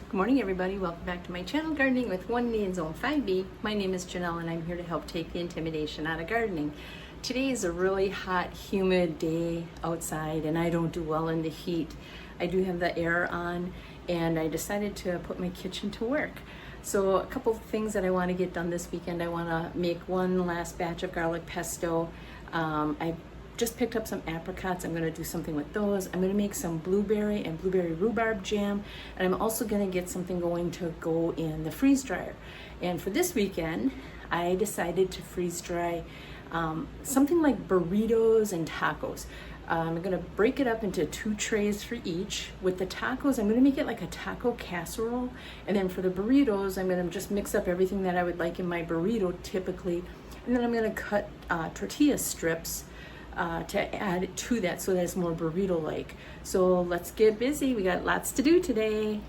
Good morning, everybody. Welcome back to my channel, Gardening with 1D in Zone 5B. My name is Janelle and I'm here to help take the intimidation out of gardening. Today is a really hot, humid day outside and I don't do well in the heat. I do have the air on and I decided to put my kitchen to work. So a couple of things that I want to get done this weekend. I want to make one last batch of garlic pesto. I just picked up some apricots. I'm going to do something with those. I'm going to make some blueberry and blueberry rhubarb jam. And I'm also going to get something going to go in the freeze dryer. And for this weekend, I decided to freeze dry something like burritos and tacos. I'm going to break it up into 2 trays for each. With the tacos, I'm going to make it like a taco casserole. And then for the burritos, I'm going to just mix up everything that I would like in my burrito typically. And then I'm going to cut tortilla strips to add to that so that it's more burrito-like. So let's get busy. We got lots to do today.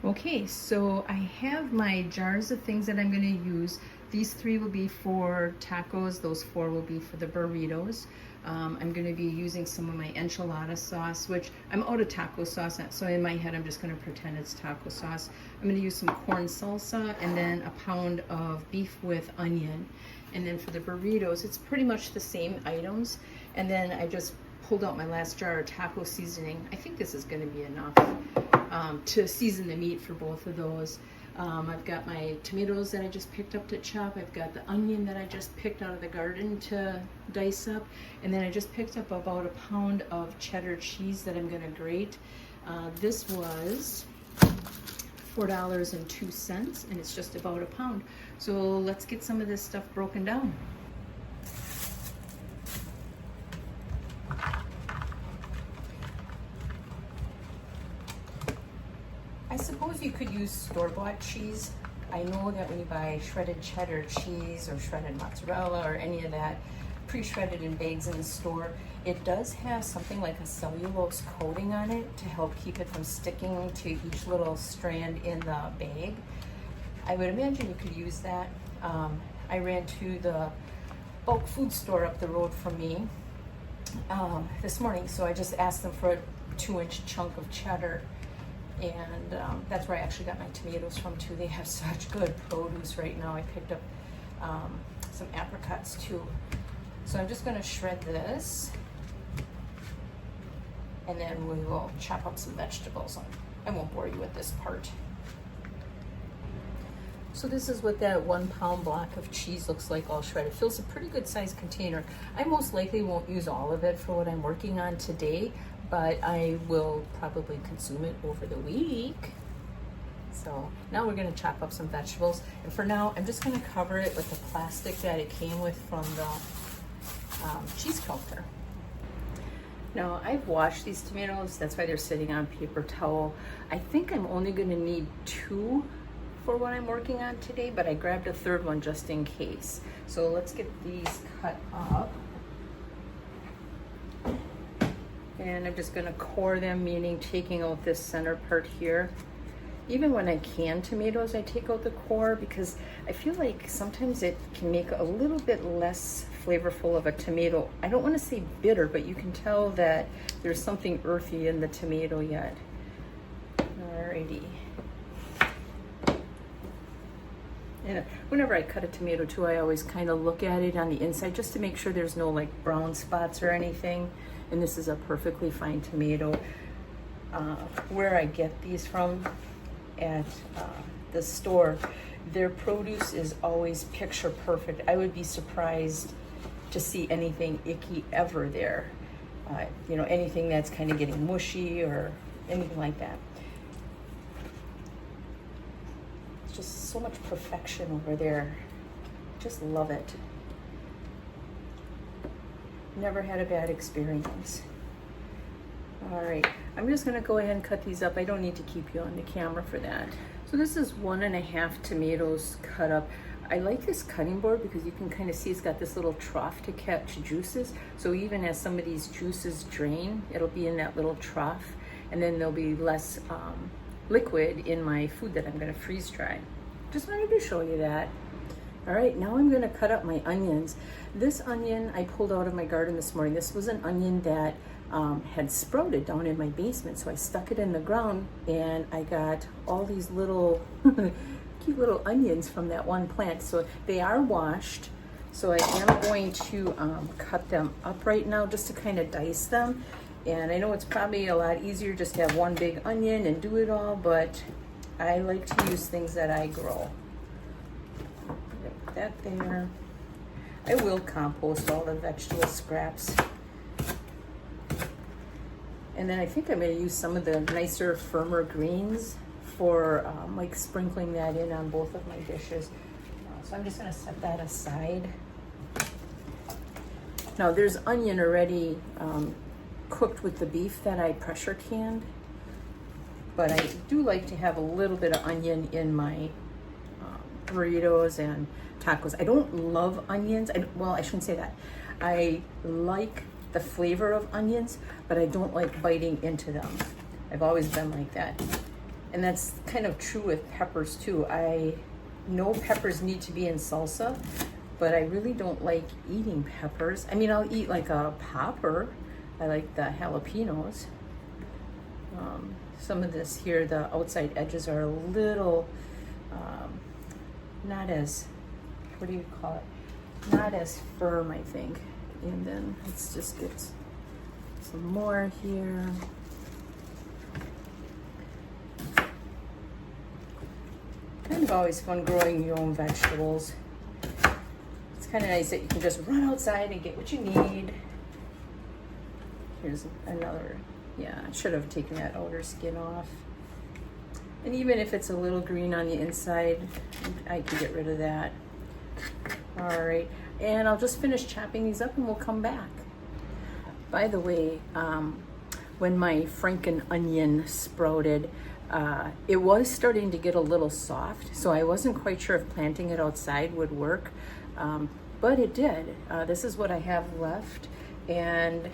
Okay, so I have my jars of things that I'm going to use. These 3 will be for tacos. Those 4 will be for the burritos. I'm going to be using some of my enchilada sauce, which I'm out of taco sauce, so in my head I'm just going to pretend it's taco sauce. I'm going to use some corn salsa and then a pound of beef with onion. And then for the burritos, it's pretty much the same items. And then I just pulled out my last jar of taco seasoning. I think this is going to be enough to season the meat for both of those. I've got my tomatoes that I just picked up to chop. I've got the onion that I just picked out of the garden to dice up. And then I just picked up about a pound of cheddar cheese that I'm going to grate. This was $4.02 and it's just about a pound. So let's get some of this stuff broken down. I suppose you could use store-bought cheese. I know that when you buy shredded cheddar cheese or shredded mozzarella or any of that pre-shredded in bags in the store, it does have something like a cellulose coating on it to help keep it from sticking to each little strand in the bag. I would imagine you could use that. I ran to the bulk food store up the road from me this morning, so I just asked them for a 2-inch chunk of cheddar. And that's where I actually got my tomatoes from too. They have such good produce right now. I picked up some apricots too. So I'm just going to shred this and then we will chop up some vegetables. I won't bore you with this part. So this is what that 1 pound block of cheese looks like all shredded. It fills a pretty good sized container. I most likely won't use all of it for what I'm working on today, but I will probably consume it over the week. So now we're going to chop up some vegetables. And for now, I'm just going to cover it with the plastic that it came with from the cheese counter. Now I've washed these tomatoes. That's why they're sitting on paper towel. I think I'm only going to need 2 for what I'm working on today, but I grabbed a 3rd one just in case. So let's get these cut up. And I'm just going to core them, meaning taking out this center part here. Even when I can tomatoes, I take out the core because I feel like sometimes it can make a little bit less flavorful of a tomato. I don't want to say bitter, but you can tell that there's something earthy in the tomato yet. Alrighty. And whenever I cut a tomato too, I always kind of look at it on the inside just to make sure there's no like brown spots or anything. And this is a perfectly fine tomato. Where I get these from at the store, their produce is always picture perfect. I would be surprised to see anything icky ever there. You know, anything that's kind of getting mushy or anything like that. It's just so much perfection over there. Just love it. Never had a bad experience. All right, I'm just gonna go ahead and cut these up. I don't need to keep you on the camera for that. So this is 1.5 tomatoes cut up. I like this cutting board because you can kind of see it's got this little trough to catch juices. So even as some of these juices drain, it'll be in that little trough, and then there'll be less liquid in my food that I'm gonna freeze dry. Just wanted to show you that. All right, now I'm gonna cut up my onions. This onion I pulled out of my garden this morning. This was an onion that had sprouted down in my basement, so I stuck it in the ground and I got all these little cute little onions from that one plant. So they are washed, so I am going to cut them up right now just to kind of dice them. And I know it's probably a lot easier just to have one big onion and do it all, but I like to use things that I grow. Put that there. I will compost all the vegetable scraps. And then I think I'm going to use some of the nicer, firmer greens for like sprinkling that in on both of my dishes. So I'm just going to set that aside. Now there's onion already cooked with the beef that I pressure canned, but I do like to have a little bit of onion in my burritos and tacos. I don't love onions. Well, I shouldn't say that. I like the flavor of onions, but I don't like biting into them. I've always been like that. And that's kind of true with peppers too. I know peppers need to be in salsa, but I really don't like eating peppers. I mean, I'll eat like a popper. I like the jalapenos. Some of this here, the outside edges are a little, not as, what do you call it? Not as firm, I think. And then let's just get some more here. Kind of always fun growing your own vegetables. It's kind of nice that you can just run outside and get what you need. Here's another, yeah, I should have taken that outer skin off. And even if it's a little green on the inside, I can get rid of that. All right, and I'll just finish chopping these up and we'll come back. By the way, when my franken onion sprouted, it was starting to get a little soft, so I wasn't quite sure if planting it outside would work, but it did. This is what I have left, and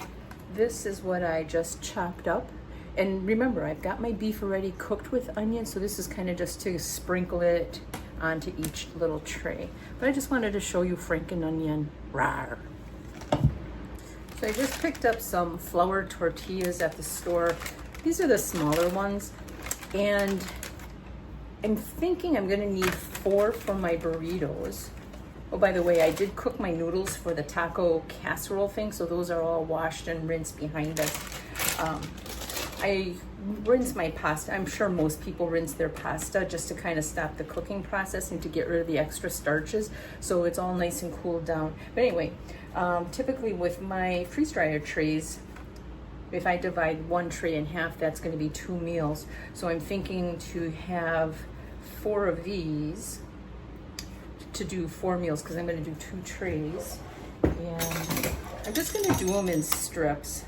this is what I just chopped up. And remember, I've got my beef already cooked with onion, so this is kind of just to sprinkle it onto each little tray. But I just wanted to show you franken onion. Rawr. So I just picked up some flour tortillas at the store. These are the smaller ones. And I'm thinking I'm gonna need 4 for my burritos. Oh, by the way, I did cook my noodles for the taco casserole thing, so those are all washed and rinsed behind us. I rinse my pasta. I'm sure most people rinse their pasta just to kind of stop the cooking process and to get rid of the extra starches, so it's all nice and cooled down. But anyway, typically with my freeze dryer trays, if I divide one tray in half, that's going to be 2 meals. So I'm thinking to have 4 of these to do 4 meals, because I'm going to do 2 trays. And I'm just going to do them in strips,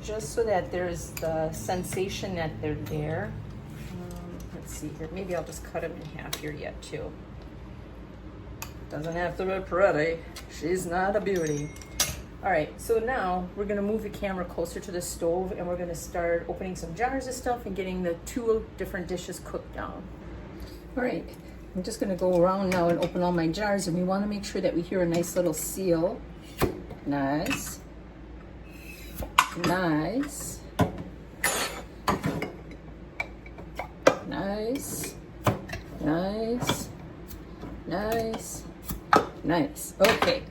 just so that there's the sensation that they're there. Let's see here. Maybe I'll just cut them in half here yet too. Doesn't have to be pretty. She's not a beauty. All right, so now we're gonna move the camera closer to the stove and we're gonna start opening some jars of stuff and getting the 2 different dishes cooked down. All right, I'm just gonna go around now and open all my jars, and we wanna make sure that we hear a nice little seal. Nice. Nice. Nice. Nice. Nice. Nice. Okay.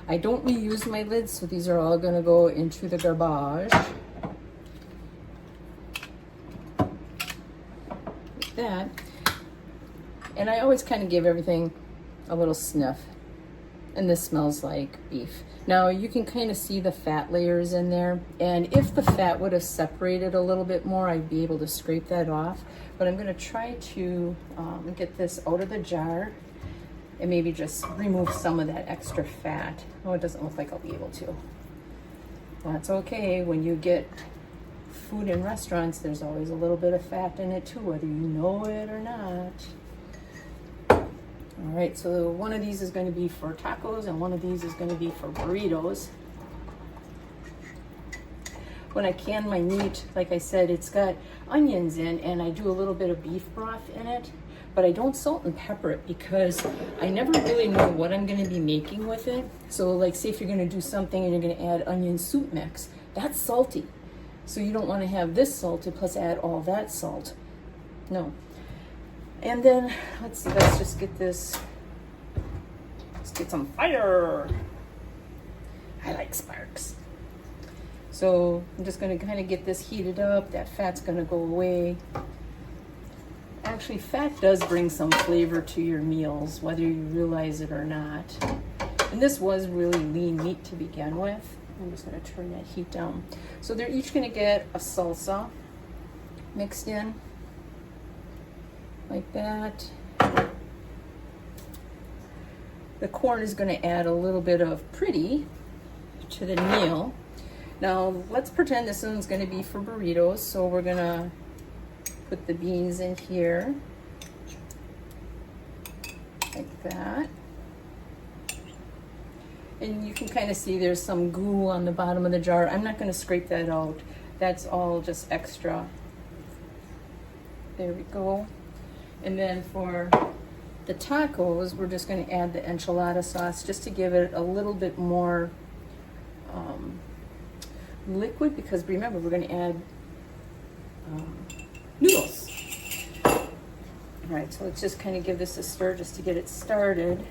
I don't reuse my lids, so these are all going to go into the garbage. Like that. And I always kind of give everything a little sniff. And this smells like beef. Now you can kind of see the fat layers in there, and if the fat would have separated a little bit more, I'd be able to scrape that off. But I'm going to try to get this out of the jar and maybe just remove some of that extra fat. Oh, it doesn't look like I'll be able to. That's okay. When you get food in restaurants, there's always a little bit of fat in it too, whether you know it or not. All right, so one of these is going to be for tacos and one of these is going to be for burritos. When I can my meat, like I said, it's got onions in, and I do a little bit of beef broth in it. but I don't salt and pepper it because I never really know what I'm gonna be making with it. So like say if you're gonna do something and you're gonna add onion soup mix, that's salty. So you don't wanna have this salted plus add all that salt. No. And then, let's see, let's just get this, let's get some fire. I like sparks. So I'm just gonna kind of get this heated up. That fat's gonna go away. Actually, fat does bring some flavor to your meals, whether you realize it or not. And this was really lean meat to begin with. I'm just gonna turn that heat down. So they're each gonna get a salsa mixed in, like that. The corn is gonna add a little bit of pretty to the meal. Now, let's pretend this one's gonna be for burritos, so we're gonna put the beans in here, like that. And you can kind of see there's some goo on the bottom of the jar. I'm not gonna scrape that out. That's all just extra. There we go. And then for the tacos, we're just gonna add the enchilada sauce just to give it a little bit more liquid, because remember, we're gonna add noodles. All right, so let's just kind of give this a stir just to get it started.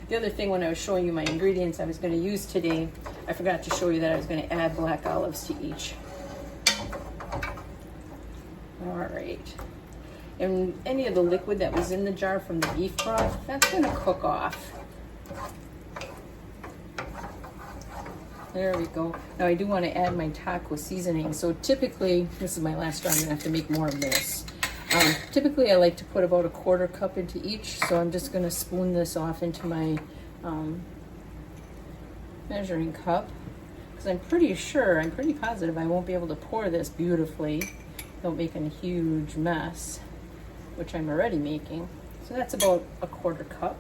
The other thing, when I was showing you my ingredients I was going to use today, I forgot to show you that I was going to add black olives to each. All right. And any of the liquid that was in the jar from the beef broth, that's going to cook off. There we go. Now I do want to add my taco seasoning. So typically, this is my last jar, I'm going to have to make more of this. Typically I like to put about 1/4 cup into each, so I'm just going to spoon this off into my measuring cup, because I'm pretty positive I won't be able to pour this beautifully without making a huge mess, which I'm already making. So that's about 1/4 cup.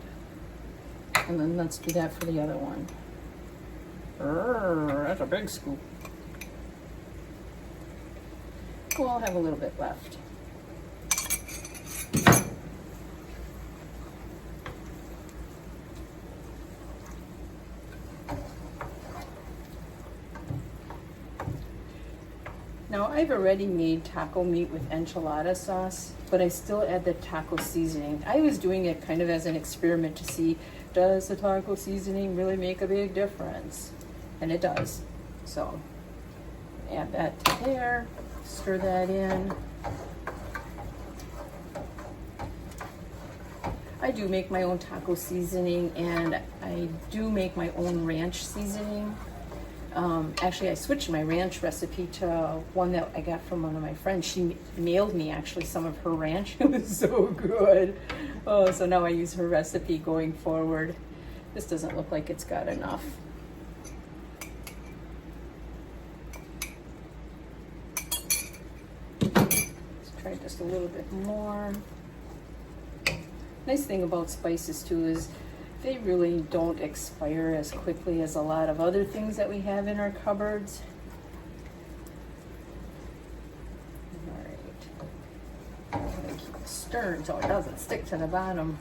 And then let's do that for the other one. That's a big scoop. Well, I'll have a little bit left. Now I've already made taco meat with enchilada sauce, but I still add the taco seasoning. I was doing it kind of as an experiment to see, does the taco seasoning really make a big difference? And it does. So add that to there, stir that in. I do make my own taco seasoning, and I do make my own ranch seasoning. Actually, I switched my ranch recipe to one that I got from one of my friends. She mailed me actually some of her ranch. It was so good. Oh, so now I use her recipe going forward. This doesn't look like it's got enough. Let's try just a little bit more. Nice thing about spices too is they really don't expire as quickly as a lot of other things that we have in our cupboards. All right. I'm gonna keep it stirring so it doesn't stick to the bottom.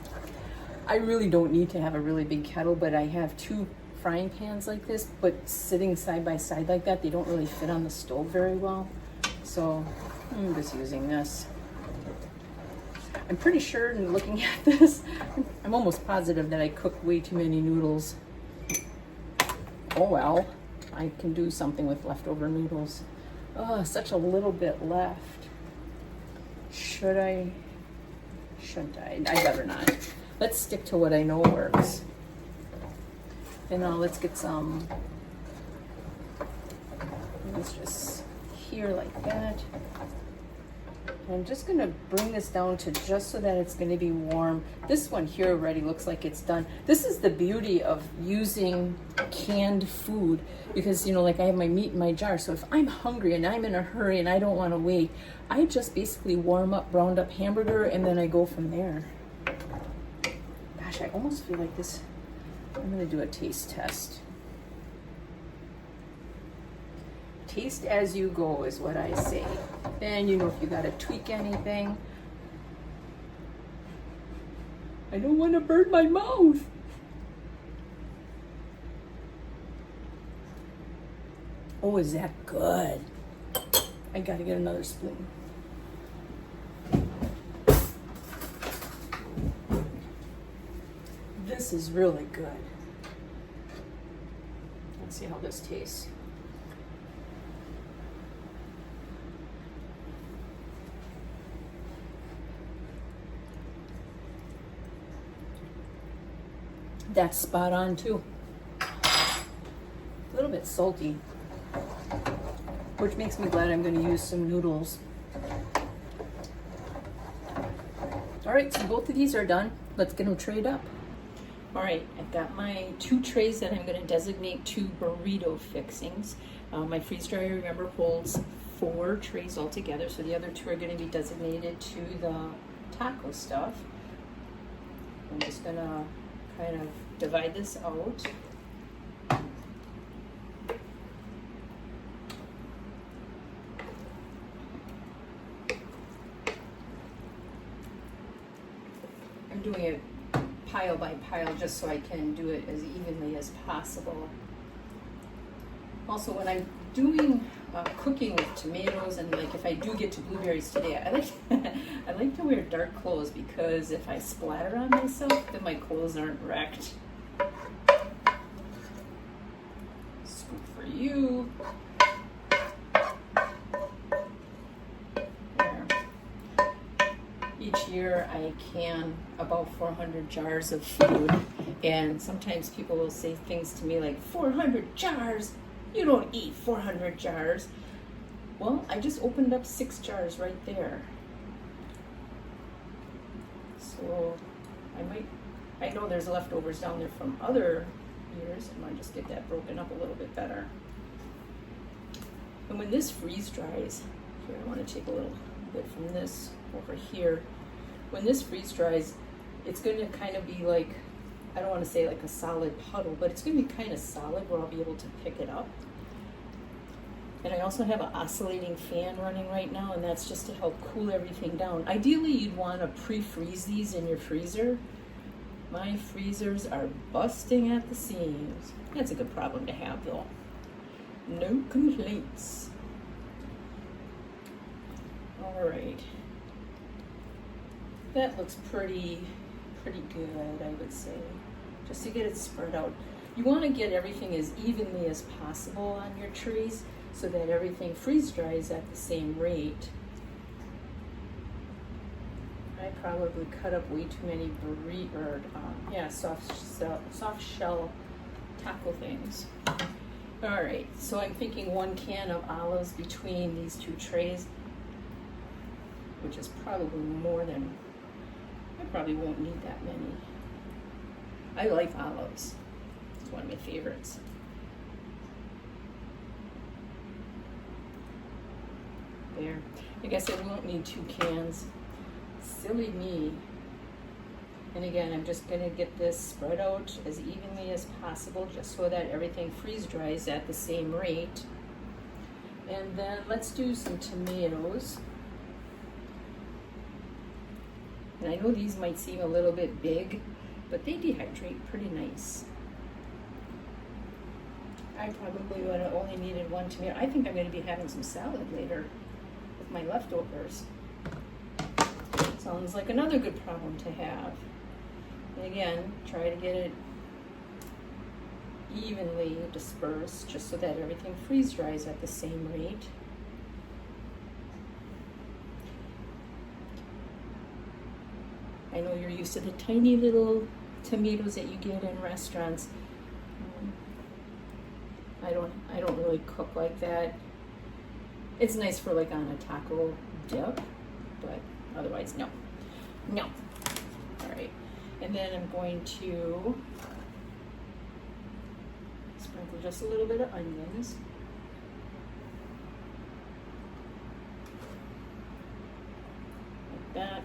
I really don't need to have a really big kettle, but I have 2 frying pans like this, but sitting side by side like that, they don't really fit on the stove very well. So I'm just using this. I'm pretty sure, in looking at this, I'm almost positive that I cooked way too many noodles. Oh well, I can do something with leftover noodles. Oh, such a little bit left. Should I? Shouldn't I? I better not. Let's stick to what I know works. And now let's get some, let's just here like that. I'm just going to bring this down to just so that it's going to be warm. This one here already looks like it's done. This is the beauty of using canned food, because, you know, like I have my meat in my jar. So if I'm hungry and I'm in a hurry and I don't want to wait, I just basically warm up browned up hamburger and then I go from there. Gosh, I almost feel like this. I'm going to do a taste test. Taste as you go is what I say. Then you know if you got to tweak anything. I don't want to burn my mouth. Oh, is that good? I gotta get another spoon. This is really good. Let's see how this tastes. That's spot on too. A little bit salty, which makes me glad I'm going to use some noodles. All right, so both of these are done. Let's get them trayed up. All right, I've got my 2 trays that I'm going to designate to burrito fixings. My freeze dryer, remember, holds 4 trays altogether, so the other 2 are going to be designated to the taco stuff. I'm just going to kind of divide this out. I'm doing it pile by pile just so I can do it as evenly as possible. Also, when I'm doing cooking with tomatoes, and like if I do get to blueberries today, I like to wear dark clothes, because if I splatter on myself, then my clothes aren't wrecked. Scoop for you. There. Each year I can about 400 jars of food, and sometimes people will say things to me like, 400 jars? You don't eat 400 jars. Well, I just opened up 6 jars right there. So I know there's leftovers down there from other years. I might just get that broken up a little bit better. And when this freeze dries, here I want to take a little bit from this over here. When this freeze dries, it's going to kind of be like, I don't want to say like a solid puddle, but it's going to be kind of solid where I'll be able to pick it up. And I also have an oscillating fan running right now, and that's just to help cool everything down. Ideally, you'd want to pre-freeze these in your freezer. My freezers are busting at the seams. That's a good problem to have, though. No complaints. All right. That looks pretty good, I would say, just to get it spread out. You want to get everything as evenly as possible on your trays so that everything freeze dries at the same rate. I probably cut up way too many soft shell taco things. All right, so I'm thinking 1 can of olives between these 2 trays, which is probably more than, I probably won't need that many. I like olives. It's one of my favorites. There. I guess I won't need 2 cans. Silly me. And again, I'm just going to get this spread out as evenly as possible just so that everything freeze dries at the same rate. And then let's do some tomatoes. And I know these might seem a little bit big, but they dehydrate pretty nice. I probably would have only needed 1 tomato. I think I'm going to be having some salad later with my leftovers. Sounds like another good problem to have. And again, try to get it evenly dispersed just so that everything freeze dries at the same rate. I know you're used to the tiny little tomatoes that you get in restaurants. I don't really cook like that. It's nice for like on a taco dip, but otherwise no. All right, and then I'm going to sprinkle just a little bit of onions. Like that.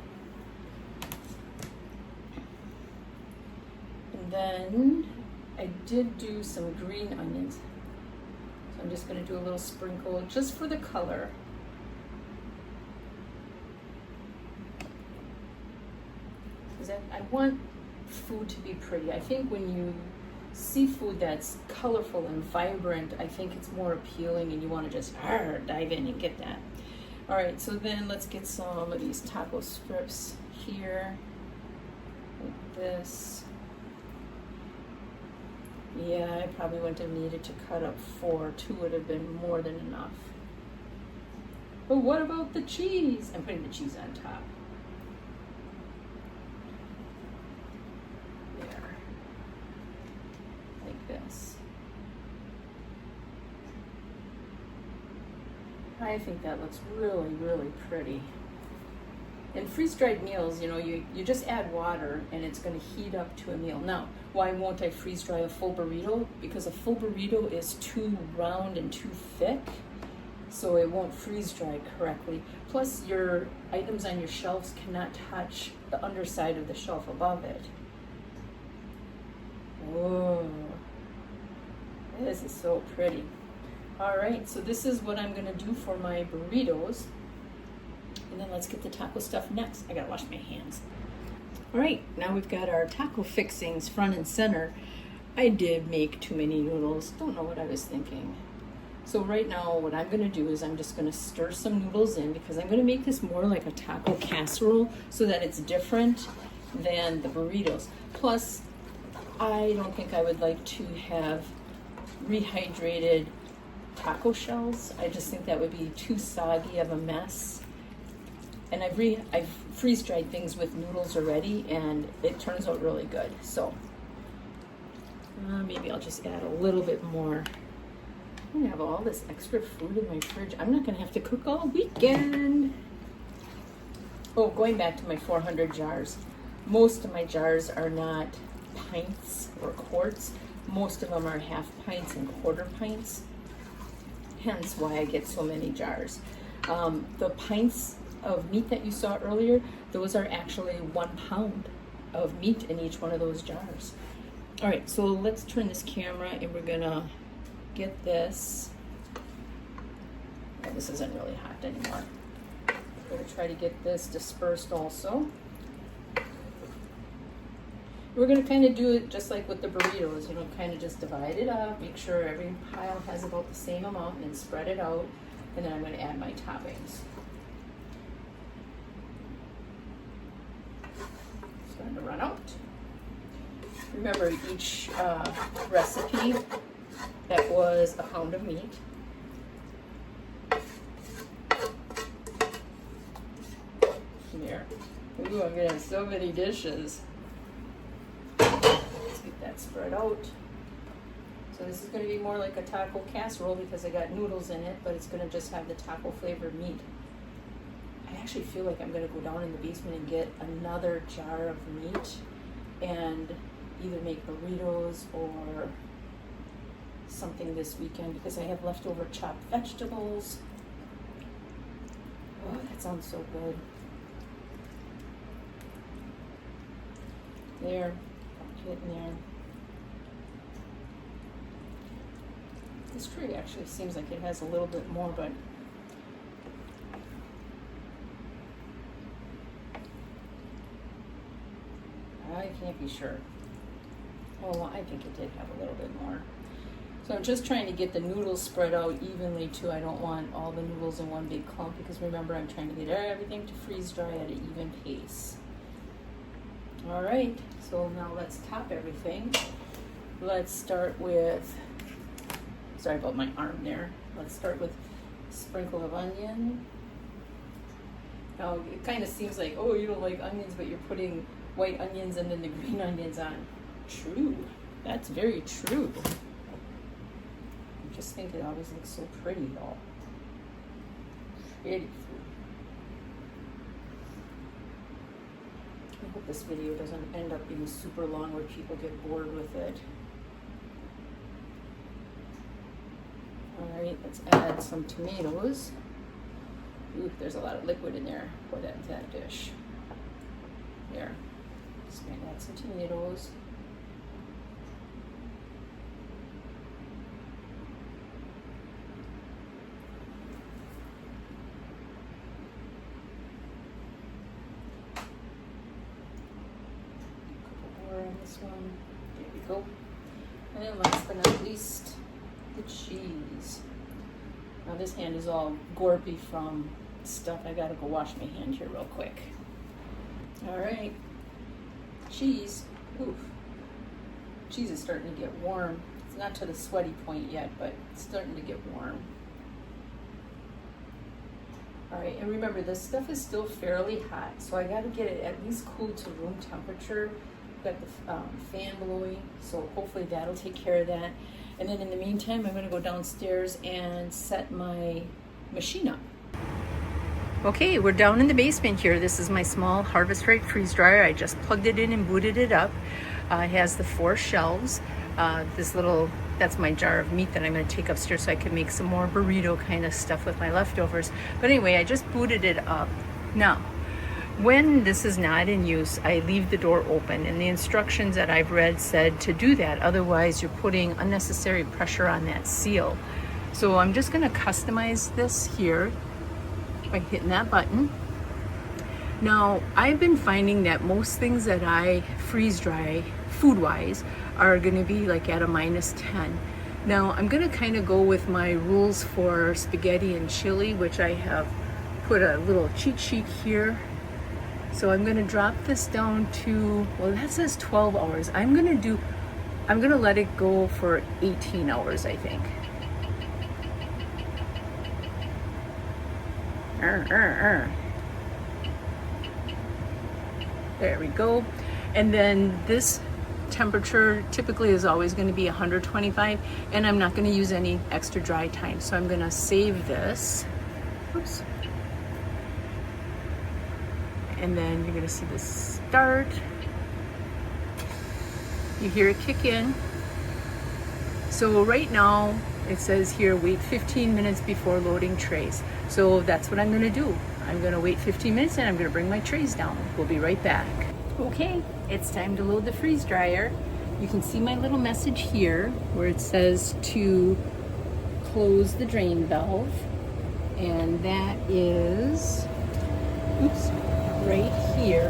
And then I did do some green onions. So I'm just going to do a little sprinkle just for the color. Because I want food to be pretty. I think when you see food that's colorful and vibrant, I think it's more appealing and you want to just dive in and get that. All right, so then let's get some of these taco strips here, like this. Yeah, I probably wouldn't have needed to cut up 4. 2 would have been more than enough. But what about the cheese? I'm putting the cheese on top. There. Like this. I think that looks really, really pretty. In freeze-dried meals, you know, you just add water and it's going to heat up to a meal. Now, why won't I freeze-dry a full burrito? Because a full burrito is too round and too thick, so it won't freeze-dry correctly. Plus, your items on your shelves cannot touch the underside of the shelf above it. Oh, this is so pretty. All right, so this is what I'm going to do for my burritos. And then let's get the taco stuff next. I gotta wash my hands. All right, now we've got our taco fixings front and center. I did make too many noodles. Don't know what I was thinking. So right now what I'm gonna do is I'm just gonna stir some noodles in because I'm gonna make this more like a taco casserole so that it's different than the burritos. Plus, I don't think I would like to have rehydrated taco shells. I just think that would be too soggy of a mess. And I've freeze-dried things with noodles already, and it turns out really good. So maybe I'll just add a little bit more. I'm gonna have all this extra food in my fridge. I'm not gonna have to cook all weekend. Oh, going back to my 400 jars. Most of my jars are not pints or quarts. Most of them are half pints and quarter pints. Hence why I get so many jars. The pints of meat that you saw earlier, those are actually 1 pound of meat in each one of those jars. All right, so let's turn this camera and we're gonna get this. Oh, this isn't really hot anymore. We're gonna try to get this dispersed also. We're gonna kind of do it just like with the burritos, you know, kind of just divide it up, make sure every pile has about the same amount, and then spread it out, and then I'm gonna add my toppings. Starting to run out. Remember, each recipe that was a pound of meat. There. Ooh, I'm gonna have so many dishes. Let's get that spread out. So this is gonna be more like a taco casserole because I got noodles in it, but it's gonna just have the taco flavored meat. I actually feel like I'm gonna go down in the basement and get another jar of meat and either make burritos or something this weekend because I have leftover chopped vegetables. Oh, that sounds so good. There, getting there. This tree actually seems like it has a little bit more, but I can't be sure. Oh, well, I think it did have a little bit more. So I'm just trying to get the noodles spread out evenly too. I don't want all the noodles in one big clump because remember, I'm trying to get everything to freeze dry at an even pace. All right, so now let's top everything. Let's start with, sorry about my arm there. Let's start with a sprinkle of onion. Now, it kind of seems like, oh, you don't like onions, but you're putting white onions and then the green onions on. True, that's very true. I just think it always looks so pretty though. Pretty food. I hope this video doesn't end up being super long where people get bored with it. All right, let's add some tomatoes. Ooh, there's a lot of liquid in there. Pour that into that dish. There. Just gonna add some tomatoes. A couple more. And then last but not least, the cheese. Now this hand is all gorpy from stuff. I gotta go wash my hand here real quick. All right, cheese. Oof. Cheese is starting to get warm. It's not to the sweaty point yet, but it's starting to get warm. All right, and remember, this stuff is still fairly hot, so I gotta get it at least cool to room temperature. Got the fan blowing, so hopefully that'll take care of that. And then in the meantime, I'm gonna go downstairs and set my machine up. Okay, we're down in the basement here. This is my small Harvest Right freeze dryer. I just plugged it in and booted it up. It has the 4 shelves. That's my jar of meat that I'm going to take upstairs so I can make some more burrito kind of stuff with my leftovers. But anyway, I just booted it up. Now, when this is not in use, I leave the door open, and the instructions that I've read said to do that. Otherwise, you're putting unnecessary pressure on that seal. So I'm just going to customize this here by hitting that button. Now, I've been finding that most things that I freeze dry food-wise are going to be like at a -10. Now, I'm going to kind of go with my rules for spaghetti and chili, which I have put a little cheat sheet here. So I'm going to drop this down to, well, that says 12 hours. I'm going to let it go for 18 hours, I think. There we go. And then this temperature typically is always going to be 125, and I'm not going to use any extra dry time. So I'm going to save this. Oops. And then you're going to see this start. You hear it kick in. So right now it says here wait 15 minutes before loading trays. So that's what I'm going to do. I'm going to wait 15 minutes and I'm going to bring my trays down. We'll be right back. Okay, it's time to load the freeze dryer. You can see my little message here where it says to close the drain valve, and that is, oops, right here.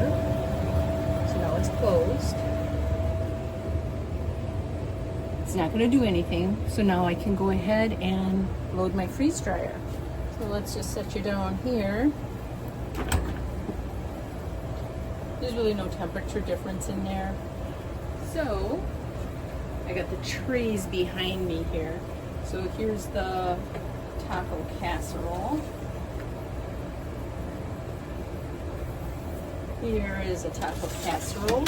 So now it's closed. It's not going to do anything, so now I can go ahead and load my freeze dryer. So let's just set you down here. There's really no temperature difference in there. So I got the trays behind me here. So here's the taco casserole. Here is a taco casserole.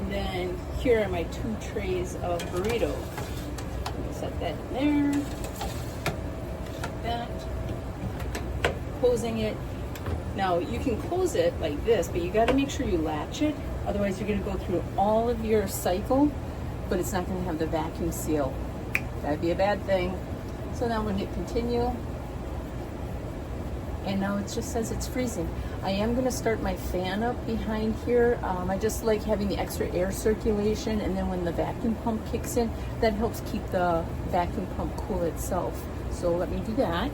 And then here are my 2 trays of burrito. Set that in there. Like that. Closing it. Now you can close it like this, but you got to make sure you latch it. Otherwise you're going to go through all of your cycle, but it's not going to have the vacuum seal. That'd be a bad thing. So now I'm going to hit continue. And now it just says it's freezing. I am going to start my fan up behind here. I just like having the extra air circulation, and then when the vacuum pump kicks in, that helps keep the vacuum pump cool itself. So let me do that.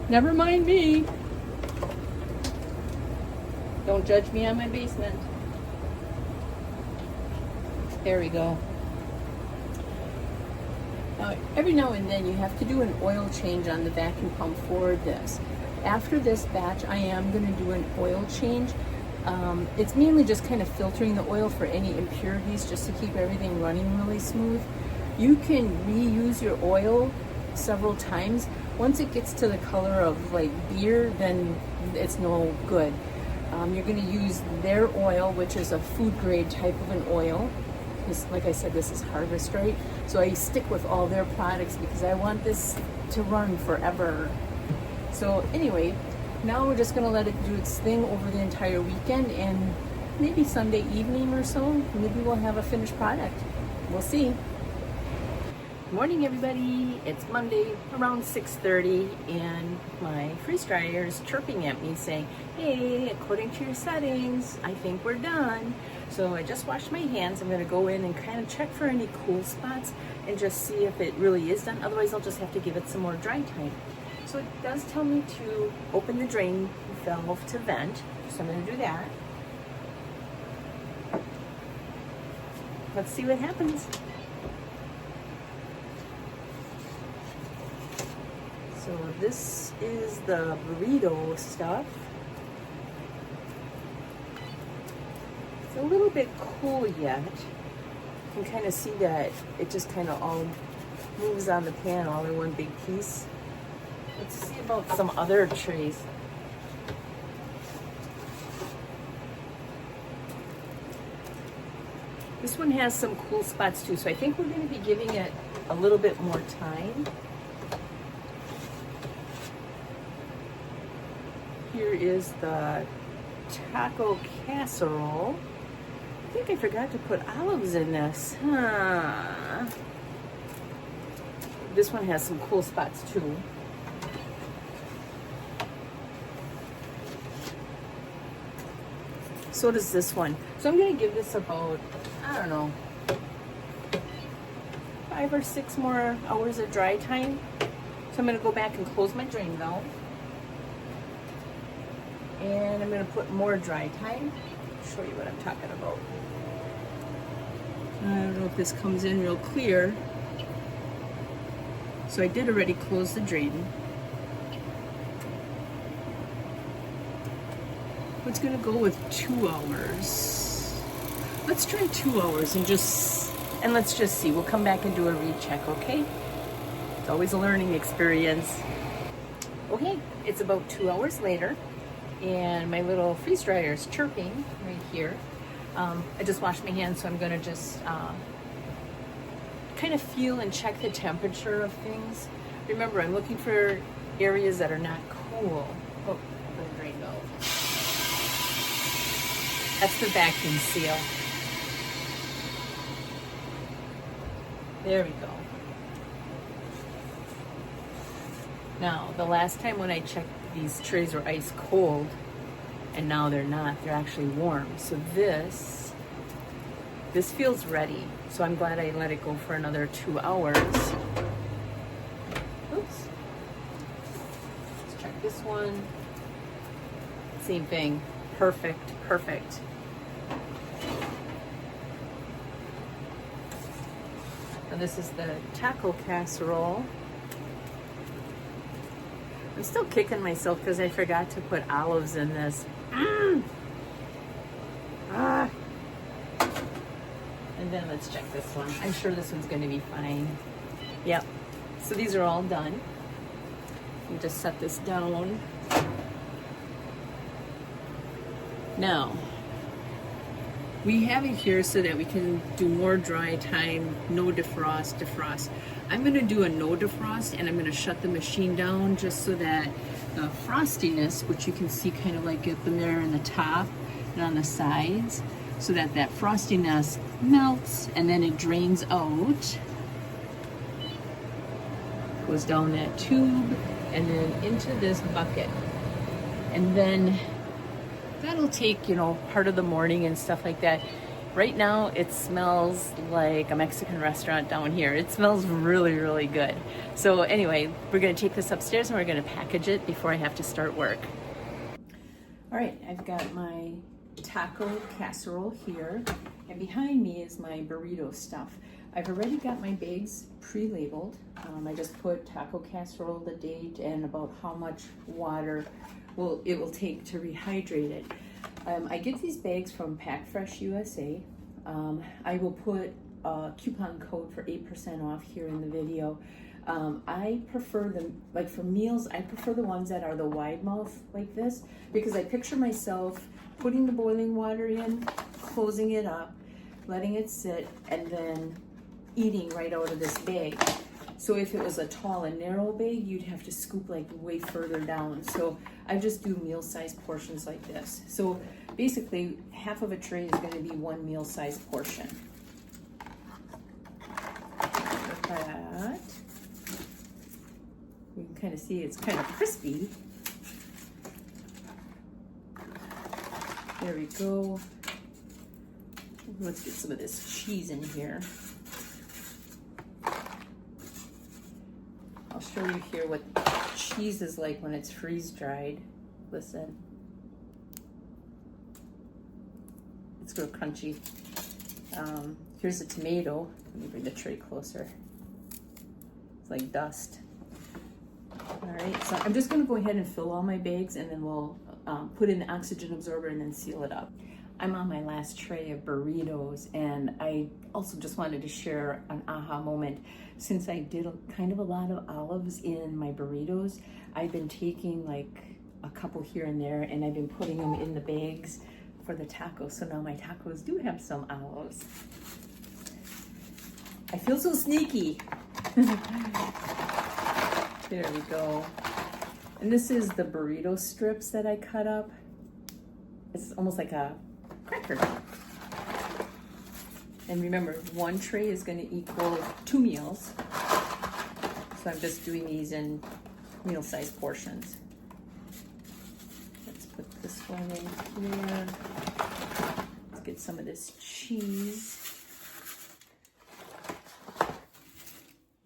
Never mind me. Don't judge me on my basement. There we go. Every now and then you have to do an oil change on the vacuum pump for this. After this batch, I am going to do an oil change. It's mainly just kind of filtering the oil for any impurities, just to keep everything running really smooth. You can reuse your oil several times. Once it gets to the color of like beer, then it's no good. You're going to use their oil, which is a food grade type of an oil. Like I said, this is Harvest Right. So I stick with all their products because I want this to run forever. So anyway, now we're just going to let it do its thing over the entire weekend, and maybe Sunday evening or so, maybe we'll have a finished product. We'll see. Good morning, everybody. It's Monday around 6:30, and my freeze dryer is chirping at me saying, hey, according to your settings, I think we're done. So I just washed my hands. I'm going to go in and kind of check for any cool spots and just see if it really is done. Otherwise, I'll just have to give it some more dry time. So it does tell me to open the drain valve to vent, so I'm going to do that. Let's see what happens. So this is the burrito stuff. It's a little bit cool yet. You can kind of see that it just kind of all moves on the pan all in one big piece. Let's see about some other trays. This one has some cool spots too, so I think we're going to be giving it a little bit more time. Here is the taco casserole. I think I forgot to put olives in this. This one has some cool spots too. So does this one. So I'm going to give this about, I don't know, 5 or 6 more hours of dry time. So I'm going to go back and close my drain valve. And I'm going to put more dry time. I'll show you what I'm talking about. I don't know if this comes in real clear. So I did already close the drain. It's going to go with 2 hours. Let's try 2 hours and let's just see. We'll come back and do a recheck, okay? It's always a learning experience. Okay, it's about 2 hours later, and my little freeze dryer is chirping right here. I just washed my hands, so I'm going to just kind of feel and check the temperature of things. Remember, I'm looking for areas that are not cool. Oh, the drain valve. That's the vacuum seal. There we go. Now, the last time when I checked, these trays were ice cold, and now they're not. They're actually warm. So this feels ready. So I'm glad I let it go for another 2 hours. Oops. Let's check this one. Same thing. Perfect, perfect. And this is the taco casserole. I'm still kicking myself because I forgot to put olives in this. And then let's check this one. I'm sure this one's going to be fine. Yep. So these are all done. Let me just set this down. Now, we have it here so that we can do more dry time, no defrost. I'm going to do a no defrost, and I'm going to shut the machine down just so that the frostiness, which you can see kind of like at the mirror in the top and on the sides, so that frostiness melts and then it drains out, goes down that tube and then into this bucket. And then that'll take, part of the morning and stuff like that. Right now, it smells like a Mexican restaurant down here. It smells really, really good. So anyway, we're gonna take this upstairs and we're gonna package it before I have to start work. All right, I've got my taco casserole here, and behind me is my burrito stuff. I've already got my bags pre-labeled. I just put taco casserole, the date, and about how much water it will take to rehydrate it. I get these bags from PackFreshUSA. I will put a coupon code for 8% off here in the video. I prefer them, like for meals, I prefer the ones that are the wide mouth like this, because I picture myself putting the boiling water in, closing it up, letting it sit, and then eating right out of this bag. So if it was a tall and narrow bag, you'd have to scoop like way further down. So I just do meal-sized portions like this. So basically, half of a tray is going to be one meal-sized portion. Like that. You can kind of see it's kind of crispy. There we go. Let's get some of this cheese in here. I'll show you here what cheese is like when it's freeze dried. Listen. It's real crunchy. Here's a tomato. Let me bring the tray closer. It's like dust. All right, so I'm just gonna go ahead and fill all my bags, and then we'll put in the oxygen absorber and then seal it up. I'm on my last tray of burritos, and I also just wanted to share an aha moment. Since I did kind of a lot of olives in my burritos, I've been taking like a couple here and there, and I've been putting them in the bags for the tacos. So now my tacos do have some olives. I feel so sneaky. There we go. And this is the burrito strips that I cut up. It's almost like a cracker. And remember, one tray is going to equal 2 meals. So I'm just doing these in meal-sized portions. Let's put this one in here. Let's get some of this cheese.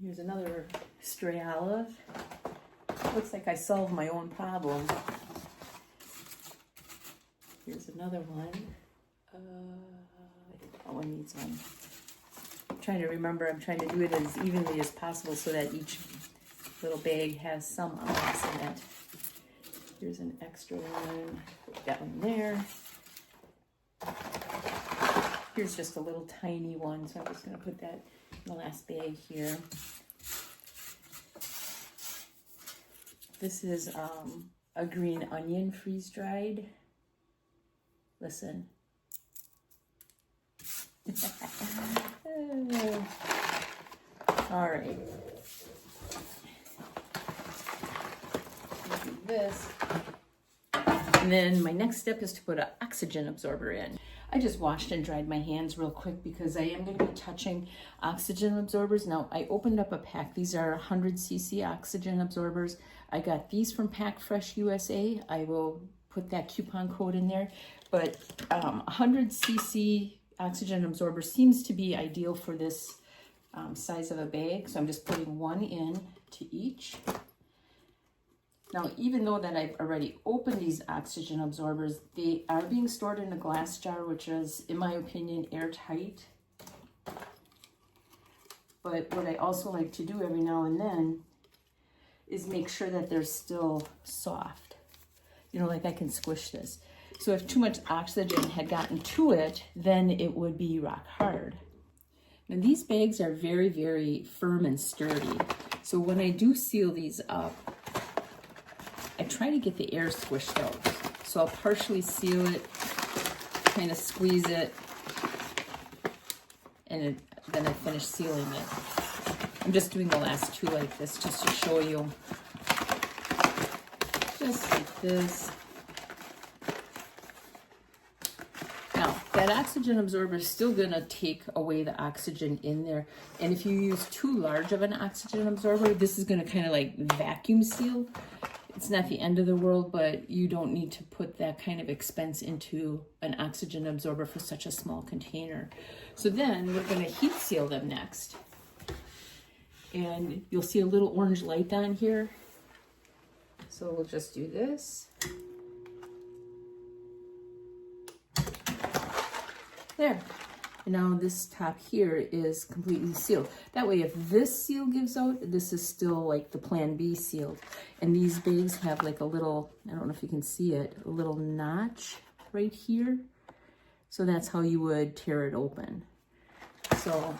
Here's another stray olive. Looks like I solved my own problem. Here's another one. I think that one needs one. I'm trying to remember, I'm trying to do it as evenly as possible so that each little bag has some olives in it. Here's an extra one. Put that one there. Here's just a little tiny one, so I'm just going to put that in the last bag here. This is a green onion freeze-dried. Listen. All right. Do this. And then my next step is to put an oxygen absorber in. I just washed and dried my hands real quick because I am going to be touching oxygen absorbers. Now, I opened up a pack. These are 100cc oxygen absorbers. I got these from PackFreshUSA. I will put that coupon code in there. But 100cc oxygen absorber seems to be ideal for this size of a bag. So I'm just putting one in to each. Now, even though that I've already opened these oxygen absorbers, they are being stored in a glass jar, which is, in my opinion, airtight. But what I also like to do every now and then is make sure that they're still soft. You know, like I can squish this. So if too much oxygen had gotten to it, then it would be rock hard. Now, these bags are very, very firm and sturdy. So when I do seal these up, I try to get the air squished out. So I'll partially seal it, kind of squeeze it, and then I finish sealing it. I'm just doing the last two like this just to show you. Just like this. Now, that oxygen absorber is still going to take away the oxygen in there. And if you use too large of an oxygen absorber, this is going to kind of like vacuum seal. It's not the end of the world, but you don't need to put that kind of expense into an oxygen absorber for such a small container. So then we're going to heat seal them next. And you'll see a little orange light on here. So we'll just do this. There. And now this top here is completely sealed. That way, if this seal gives out, this is still like the Plan B sealed. And these bags have like a little, I don't know if you can see it, a little notch right here. So that's how you would tear it open. So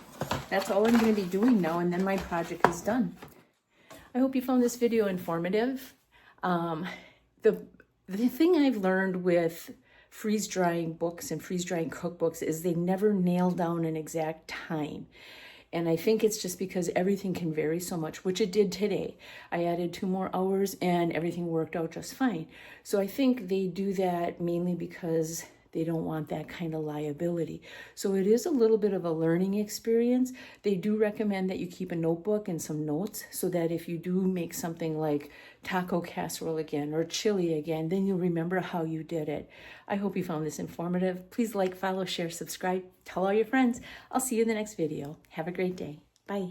that's all I'm going to be doing now, and then my project is done. I hope you found this video informative. The thing I've learned with freeze-drying books and freeze-drying cookbooks is they never nail down an exact time. And I think it's just because everything can vary so much, which it did today. I added 2 more hours and everything worked out just fine. So I think they do that mainly because they don't want that kind of liability. So it is a little bit of a learning experience. They do recommend that you keep a notebook and some notes so that if you do make something like taco casserole again or chili again, then you'll remember how you did it. I hope you found this informative. Please like, follow, share, subscribe, tell all your friends. I'll see you in the next video. Have a great day. Bye.